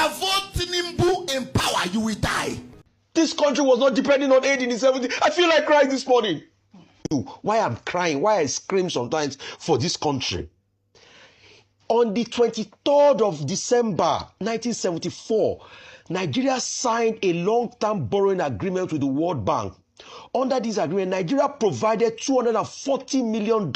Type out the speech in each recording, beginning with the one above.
vote Tinubu in power, you will die. This country was not depending on aid in the 70s. I feel like crying this morning. Why I'm crying, why I scream sometimes for this country. On the 23rd of December 1974, Nigeria signed a long-term borrowing agreement with the World Bank. Under this agreement, Nigeria provided $240 million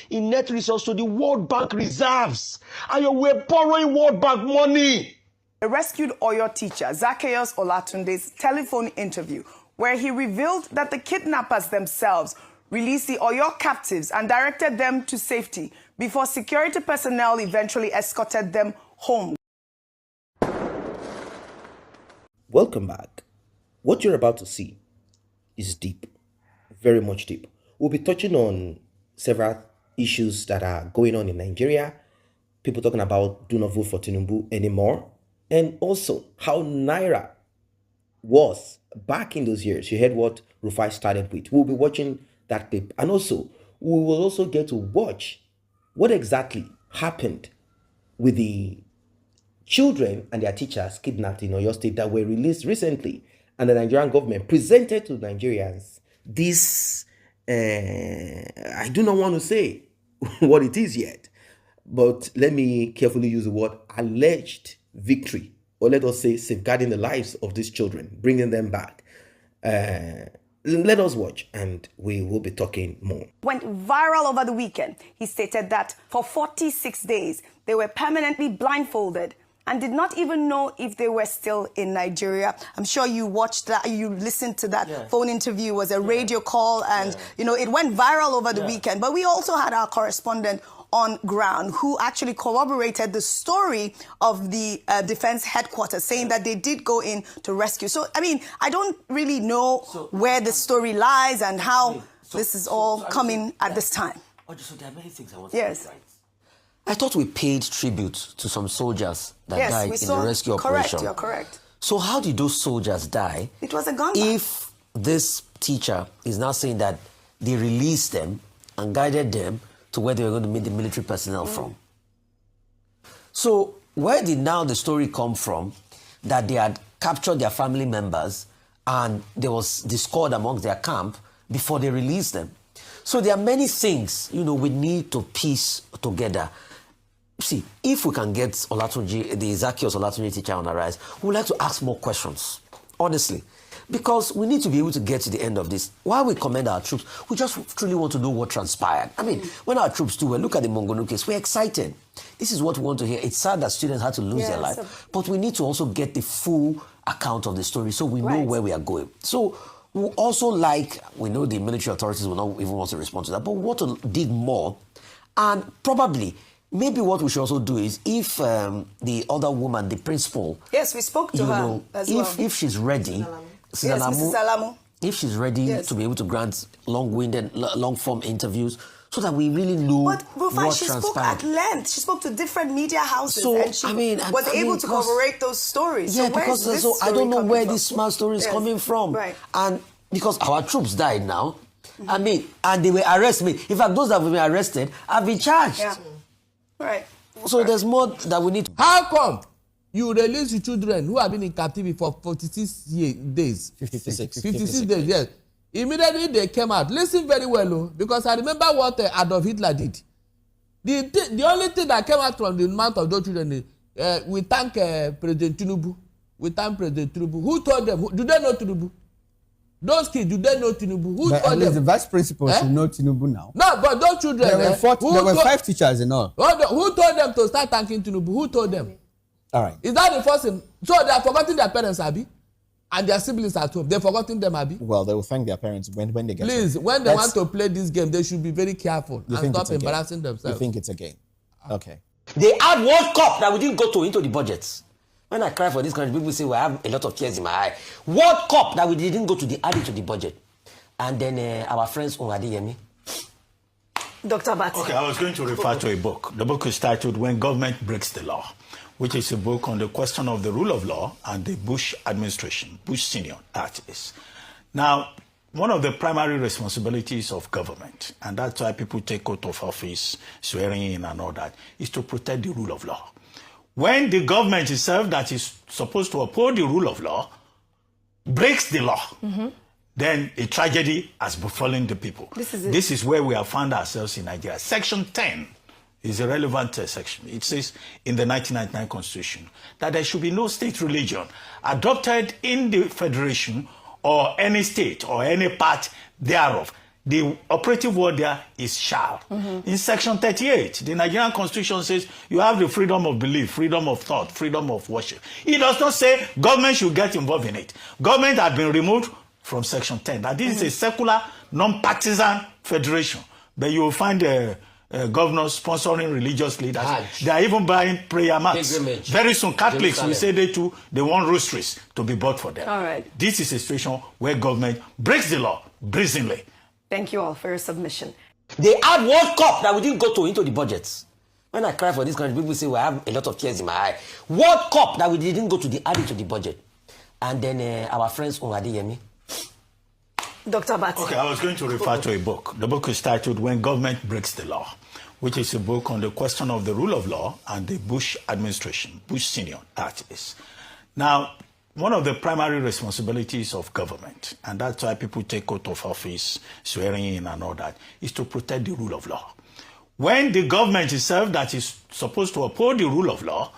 in net resources to the World Bank reserves. And we're borrowing World Bank money. A rescued Oyo teacher, Zacchaeus Olatunde's telephone interview, where he revealed that the kidnappers themselves released the Oyo captives and directed them to safety before security personnel eventually escorted them home. Welcome back. What you're about to see is deep, very much deep. We'll be touching on several issues that are going on in Nigeria. People talking about do not vote for Tinubu anymore. And also how Naira was back in those years. You heard what Rufai started with. We'll be watching that clip. And also, we will also get to watch what exactly happened with the children and their teachers kidnapped in Oyo State that were released recently. And the Nigerian government presented to Nigerians this, I do not want to say what it is yet, but let me carefully use the word alleged victory, or let us say safeguarding the lives of these children, bringing them back. Let us watch and we will be talking more. Went viral over the weekend. He stated that for 46 days, they were permanently blindfolded and did not even know if they were still in Nigeria. I'm sure you watched that, you listened to that phone interview. It was a radio call, and you know, it went viral over the weekend. But we also had our correspondent on ground who actually corroborated the story of the defense headquarters, saying that they did go in to rescue. So, I mean, I don't really know where the story lies and how this is all coming at this time. So there are many things I want to Yes. right. I thought we paid tribute to some soldiers that died in the rescue operation. Correct, you're correct. So how did those soldiers die? It was a gunman. If this teacher is now saying that they released them and guided them to where they were going to meet the military personnel from. So where did now the story come from that they had captured their family members and there was discord amongst their camp before they released them? So there are many things, you know, we need to piece together. See, if we can get Olatunji, the Zacchaeus Olatunji teacher on the rise, we would like to ask more questions, honestly. Because we need to be able to get to the end of this. While we commend our troops, we just truly want to know what transpired. I mean, when our troops do well, look at the Mongonu case, we're excited. This is what we want to hear. It's sad that students had to lose their life, but we need to also get the full account of the story so we know where we are going. So we also we know the military authorities will not even want to respond to that, but we want to dig more. And probably, maybe what we should also do is if the other woman, the principal... Yes, we spoke to her as well. If she's ready... Yes, Mrs. Alamu. If she's ready to be able to grant long-winded, long-form interviews so that we really know but Rufai, what she transpired. spoke at length. She spoke to different media houses, So, and she was able to corroborate those stories. Yeah, so because this I don't know where from? this smart story is coming from. Right. And because our troops died now, I mean, and they were arrested. In fact, those that have been arrested have been charged. Yeah. Right. So there's more that we need to... How come you release the children who have been in captivity for 46 days? 56 days, yes. Immediately they came out. Listen very well, because I remember what Adolf Hitler did. The only thing that came out from the mouth of those children is, we thank President Tinubu. We thank President Tinubu. Who told them? Do they know Tinubu? Those kids, do they know Tinubu? Who told them? The vice principal should know Tinubu now. No, but those children... There were 5 teachers in all. Who told them to start thanking Tinubu? Who told them? All right. Is that the first thing? So they are forgetting their parents, Abi? And their siblings at home. They're forgetting them, Abi? Well, they will thank their parents when they get Please, home. when they want to play this game, they should be very careful and stop embarrassing You themselves. think it's a game? Okay. They had World Cup that we didn't go to into the budgets. When I cry for this country, people say, well, I have a lot of tears in my eye. World Cup that we didn't go to the added to the budget. And then our friends Ongadiyemi. Dr. Bati. Okay, I was going to refer to a book. The book is titled When Government Breaks the Law, which is a book on the question of the rule of law and the Bush administration, Bush Senior, that is. Now, one of the primary responsibilities of government, and that's why people take oath of office, swearing in and all that, is to protect the rule of law. when the government itself that is supposed to uphold the rule of law breaks the law, then a tragedy has befallen the people. This is where we have found ourselves in Nigeria. Section 10 is a relevant section. It says in the 1999 Constitution that there should be no state religion adopted in the federation or any state or any part thereof. The operative word there is shall. In Section 38, the Nigerian Constitution says you have the freedom of belief, freedom of thought, freedom of worship. It does not say government should get involved in it. Government had been removed from Section 10. That this is a secular, non-partisan federation. But you will find governors sponsoring religious leaders. They are even buying prayer mats. Very soon, Catholics will say they want rosaries to be bought for them. All right. This is a situation where government breaks the law brazenly. Thank you all for your submission. They add World Cup that we didn't go to into the budgets. When I cry for this country, people say, well, I have a lot of tears in my eye. World Cup that we didn't go to, the add it to the budget. And then our friends Yemi. Dr. Bati. Okay, I was going to refer to a book. The book is titled When Government Breaks the Law, which is a book on the question of the rule of law and the Bush administration, Bush Senior, that is. Now, one of the primary responsibilities of government, and that's why people take oath of office, swearing in and all that, is to protect the rule of law. When the government itself that is supposed to uphold the rule of law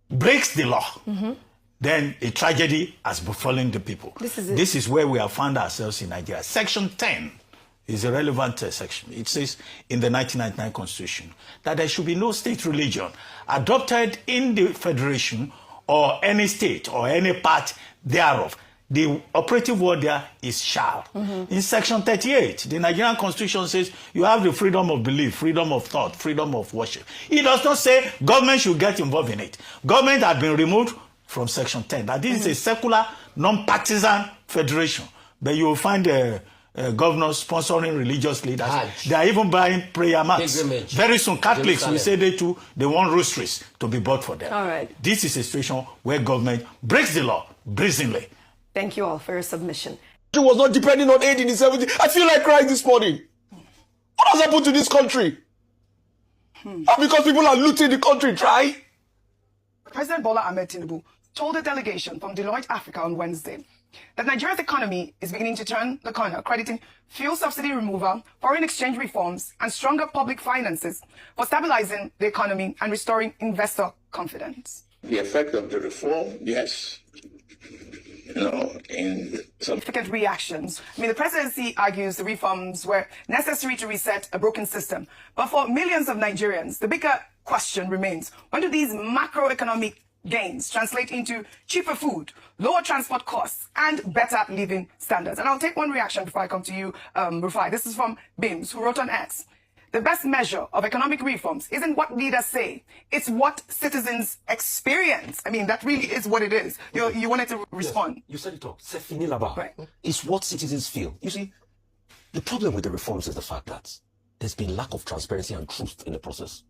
breaks the law, then a tragedy has befallen the people. This is where we have found ourselves in Nigeria. Section 10 is a relevant section. It says in the 1999 Constitution that there should be no state religion adopted in the federation or any state or any part thereof. The operative word there is shall. In Section 38, the Nigerian Constitution says you have the freedom of belief, freedom of thought, freedom of worship. It does not say government should get involved in it. Government had been removed from Section 10. That this is a secular, non-partisan federation. But you will find governors sponsoring religious leaders. They are even buying prayer mats. Very soon, Catholics will say they want rosaries to be bought for them. All right. This is a situation where government breaks the law brazenly. Thank you all for your submission. It was not depending on aid in the 70s. I feel like crying this morning. What has happened to this country? And because people are looting the country dry. President Bola Ahmed Tinubu told a delegation from Deloitte Africa on Wednesday that Nigeria's economy is beginning to turn the corner, crediting fuel subsidy removal, foreign exchange reforms, and stronger public finances for stabilizing the economy and restoring investor confidence. The effect of the reform, yes. In some significant reactions. I mean, the presidency argues the reforms were necessary to reset a broken system. But for millions of Nigerians, the bigger question remains, when do these macroeconomic gains translate into cheaper food, lower transport costs, and better living standards? And I'll take one reaction before I come to you, Rufai. This is from Bims, who wrote on X. The best measure of economic reforms isn't what leaders say, it's what citizens experience. I mean, that really is what it is. You wanted to respond. Yes, you said it all. C'est fini là-bas. Right. It's what citizens feel. You see, the problem with the reforms is the fact that there's been lack of transparency and truth in the process.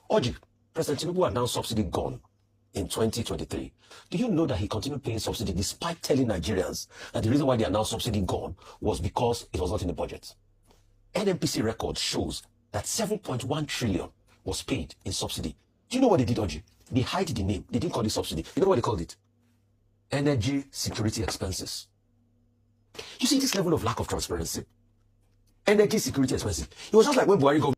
Oji, President Tinubu announced subsidy gone in 2023. Do you know that he continued paying subsidy despite telling Nigerians that the reason why they announced subsidy gone was because it was not in the budget? NMPC record shows that 7.1 trillion was paid in subsidy. Do you know what they did, Oji? They hide the name. They didn't call it subsidy. You know what they called it? Energy security expenses. You see this level of lack of transparency. Energy security expenses. It was just like when Buhari go.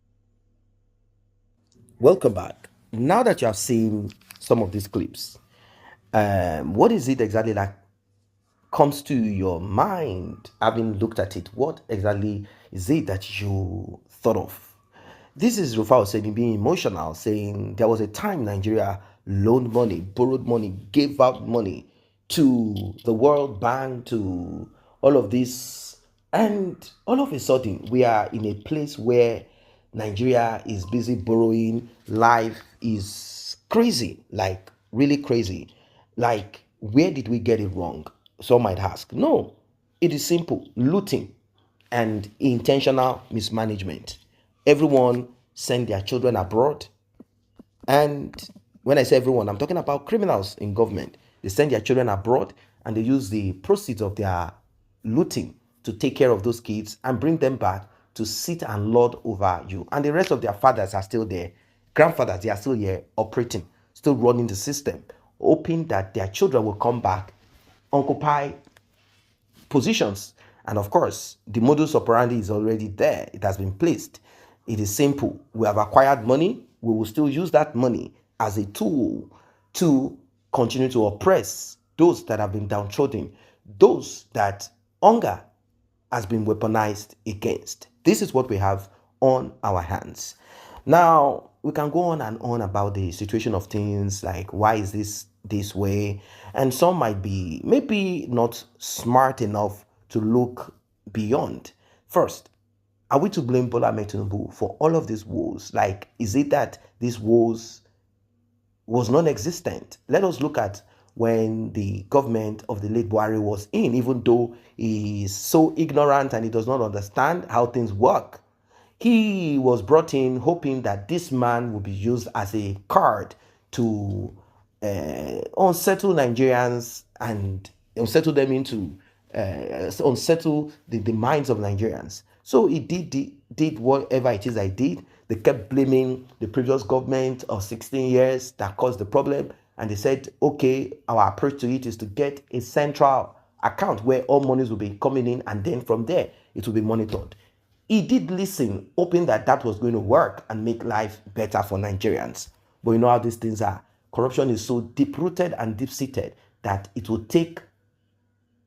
Welcome back. Now that you have seen some of these clips, what is it exactly that comes to your mind having looked at it? What exactly is it that you thought of? This is Rufai saying, being emotional, saying there was a time Nigeria loaned money, borrowed money, gave out money to the World Bank, to all of this, and all of a sudden we are in a place where Nigeria is busy borrowing. Life is crazy, like really crazy. Like, where did we get it wrong? Some might ask. No, it is simple: looting and intentional mismanagement. Everyone send their children abroad. And when I say everyone, I'm talking about criminals in government. They send their children abroad and they use the proceeds of their looting to take care of those kids and bring them back to sit and lord over you. And the rest of their fathers are still there. Grandfathers, they are still here operating. still running the system, hoping that their children will come back, occupy positions. And of course, the modus operandi is already there. It has been placed. It is simple. We have acquired money. We will still use that money as a tool to continue to oppress those that have been downtrodden, those that hunger has been weaponized against. This is what we have on our hands. Now, we can go on and on about the situation of things, like why is this way? And some might be maybe not smart enough to look beyond. First, are we to blame Bola Ahmed Tinubu for all of these woes? Like, is it that these woes was non-existent? Let us look at when the government of the late Buhari was in, even though he is so ignorant and he does not understand how things work. He was brought in hoping that this man would be used as a card to unsettle Nigerians and unsettle them into, unsettle the minds of Nigerians. So he did whatever it is I did. They kept blaming the previous government of 16 years that caused the problem. And they said, okay, our approach to it is to get a central account where all monies will be coming in, and then from there, it will be monitored. He did listen, hoping that that was going to work and make life better for Nigerians. But you know how these things are. Corruption is so deep-rooted and deep-seated that it will take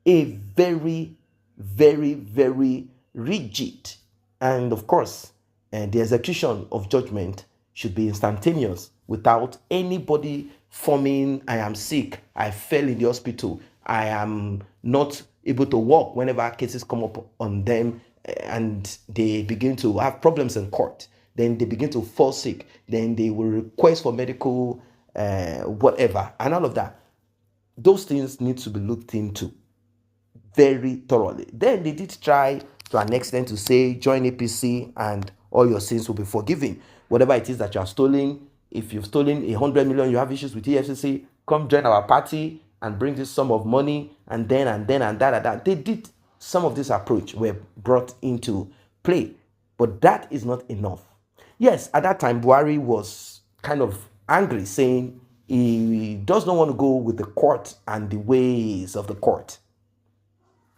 a very, very, very rigid, and of course, the execution of judgment should be instantaneous without anybody forming, I am sick, I fell in the hospital, I am not able to walk whenever cases come up on them, and they begin to have problems in court. Then they begin to fall sick. Then they will request for medical whatever, and all of that. Those things need to be looked into very thoroughly. Then they did try to an extent to say, join APC and all your sins will be forgiven. Whatever it is that you are stealing, if you've stolen 100 million, you have issues with EFCC, come join our party and bring this sum of money, and that. They did some of this approach were brought into play, but that is not enough. Yes, at that time, Buhari was kind of angry, saying he does not want to go with the court and the ways of the court.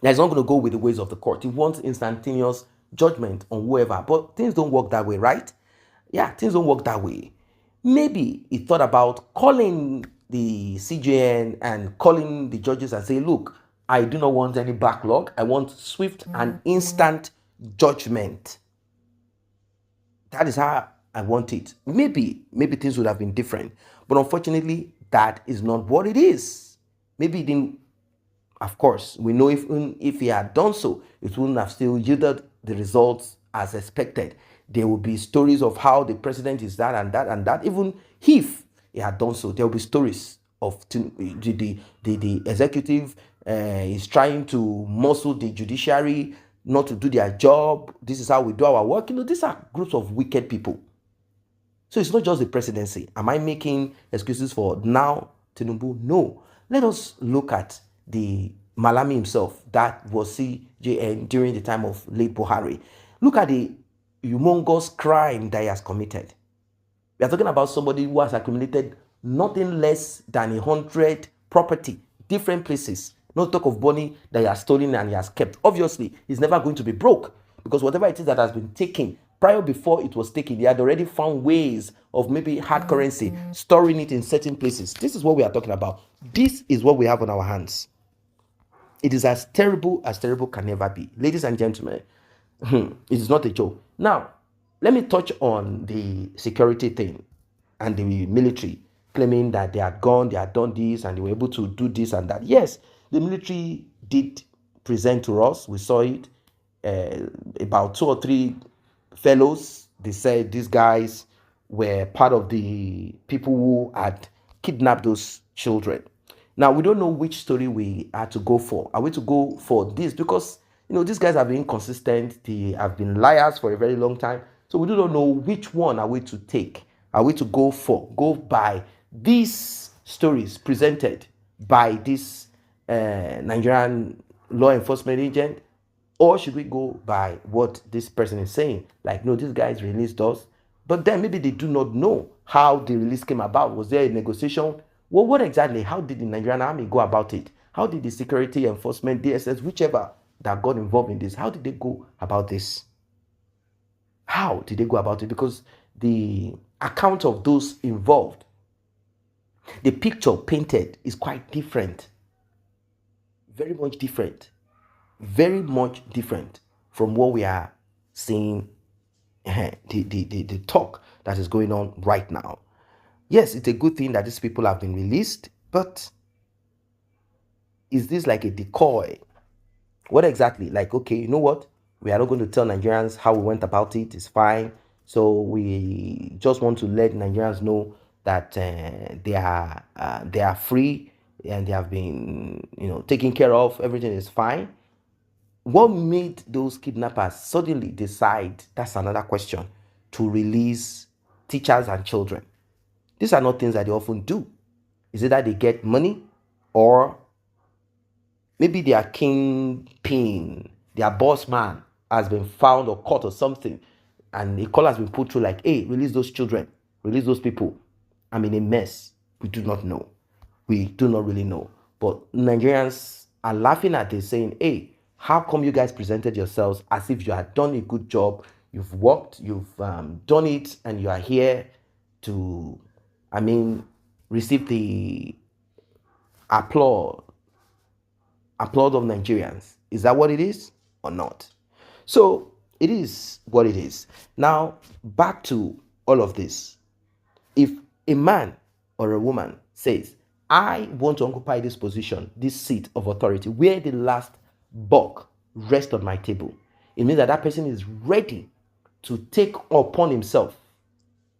He's not going to go with the ways of the court. He wants instantaneous judgment on whoever. But things don't work that way, right? Yeah, things don't work that way. Maybe he thought about calling the CJN and calling the judges and say, look, I do not want any backlog. I want swift and instant judgment. That is how I want it. Maybe things would have been different. But unfortunately, that is not what it is. Maybe he didn't. Of course, we know if he had done so, it wouldn't have still yielded the results as expected. There will be stories of how the president is that and that and that. Even if he had done so, there will be stories of the executive is trying to muscle the judiciary not to do their job. This is how we do our work. You know, these are groups of wicked people. So it's not just the presidency. Am I making excuses for now Tinubu? No. Let us look at the Malami himself, that was CJN during the time of late Buhari. Look at the humongous crime that he has committed. We are talking about somebody who has accumulated nothing less than 100 property, different places. Not talk of money that he has stolen and he has kept. Obviously, he's never going to be broke, because whatever it is that has been taken, prior before it was taken, he had already found ways of maybe hard currency, storing it in certain places. This is what we are talking about. This is what we have on our hands. It is as terrible can never be. Ladies and gentlemen, it is not a joke. Now, let me touch on the security thing and the military claiming that they had gone, they had done this, and they were able to do this and that. Yes, the military did present to us. We saw it. About 2 or 3 fellows, they said these guys were part of the people who had kidnapped those children. Now, we don't know which story we are to go for. Are we to go for this? Because, you know, these guys have been inconsistent. They have been liars for a very long time. So we do not know which one are we to take. Are we to go by these stories presented by this Nigerian law enforcement agent? Or should we go by what this person is saying? Like, no, this guy released us. But then maybe they do not know how the release came about. Was there a negotiation? Well, what exactly? How did the Nigerian army go about it? How did the security enforcement, DSS, whichever that got involved in this, how did they go about this? How did they go about it? Because the account of those involved, the picture painted is quite different. Very much different. Very much different from what we are seeing, the talk that is going on right now. Yes, it's a good thing that these people have been released, but is this like a decoy? What exactly? Like, okay, you know what? We are not going to tell Nigerians how we went about it. It's fine. So we just want to let Nigerians know that they are free and they have been, taken care of. Everything is fine. What made those kidnappers suddenly decide, that's another question, to release teachers and children? These are not things that they often do. Is it that they get money, or maybe their kingpin, their boss man has been found or caught or something, and a call has been put through like, hey, release those children, release those people. I'm in a mess. We do not know. We do not really know. But Nigerians are laughing at this, saying, hey, how come you guys presented yourselves as if you had done a good job? You've worked, you've done it, and you are here to, receive the applause of Nigerians. Is that what it is or not? So it is what it is. Now, back to all of this. If a man or a woman says, I want to occupy this position, this seat of authority, where the last buck rests on my table, it means that that person is ready to take upon himself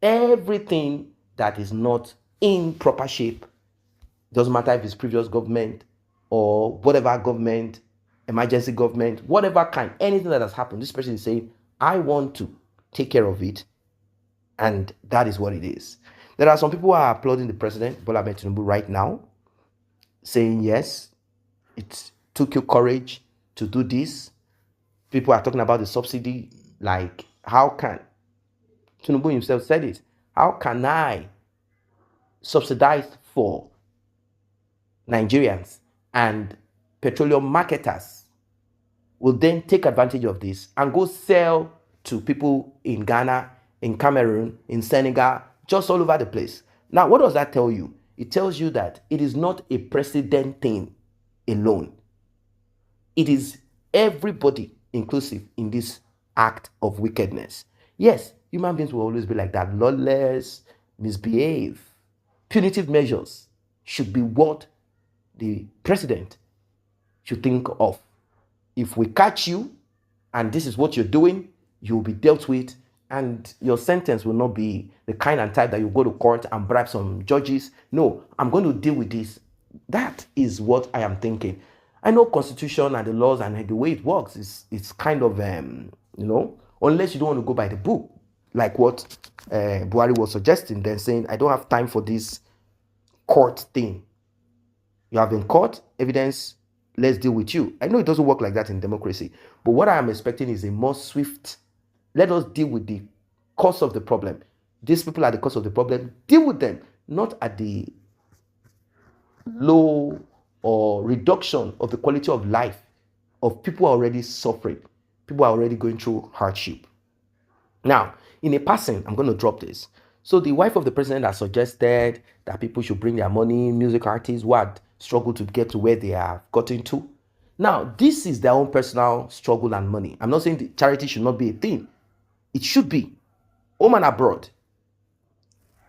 everything that is not in proper shape. Doesn't matter if it's previous government or whatever government, emergency government, whatever kind, anything that has happened. This person is saying, I want to take care of it. And that is what it is. There are some people who are applauding the president, Bola Ahmed Tinubu, right now, saying, yes, it took you courage to do this. People are talking about the subsidy, like, how can, Tinubu himself said it, how can I subsidize for Nigerians, and petroleum marketers will then take advantage of this and go sell to people in Ghana, in Cameroon, in Senegal, just all over the place. Now, what does that tell you? It tells you that it is not a president thing alone. It is everybody inclusive in this act of wickedness. Yes, human beings will always be like that, lawless, misbehave. Punitive measures should be what the president should think of. If we catch you and this is what you're doing, you will be dealt with, and your sentence will not be the kind and type that you go to court and bribe some judges. No, I'm going to deal with this. That is what I am thinking. I know constitution and the laws and the way it works is it's kind of, unless you don't want to go by the book, like what Buhari was suggesting, then saying, I don't have time for this court thing. You have been caught, evidence, let's deal with you. I know it doesn't work like that in democracy, but what I am expecting is a more swift, let us deal with the cause of the problem. These people are the cause of the problem. Deal with them, not at the low or reduction of the quality of life of people who are already suffering. People are already going through hardship. Now, in a passing, I'm going to drop this. So the wife of the president has suggested that people should bring their money, music artists who had struggled to get to where they have gotten to. Now, this is their own personal struggle and money. I'm not saying the charity should not be a thing. It should be. Home and abroad,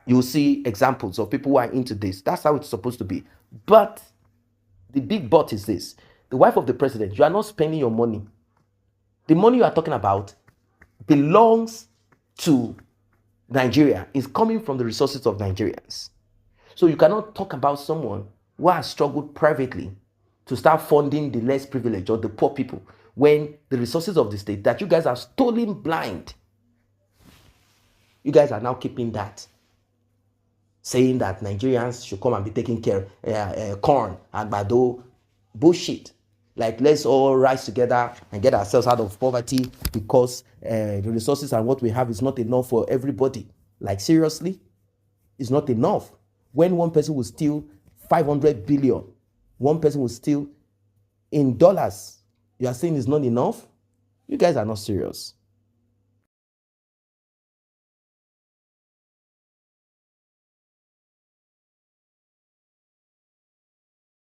you will see examples of people who are into this. That's how it's supposed to be. But the big but is this. The wife of the president, you are not spending your money. The money you are talking about belongs to Nigeria. It's coming from the resources of Nigerians. So you cannot talk about someone who has struggled privately to start funding the less privileged or the poor people when the resources of the state that you guys are stolen blind, you guys are now keeping that, saying that Nigerians should come and be taking care of corn, agbado, bullshit. Like, let's all rise together and get ourselves out of poverty because the resources and what we have is not enough for everybody. Like, seriously? is not enough. When one person will steal 500 billion, one person will steal in dollars, you are saying it's not enough? You guys are not serious.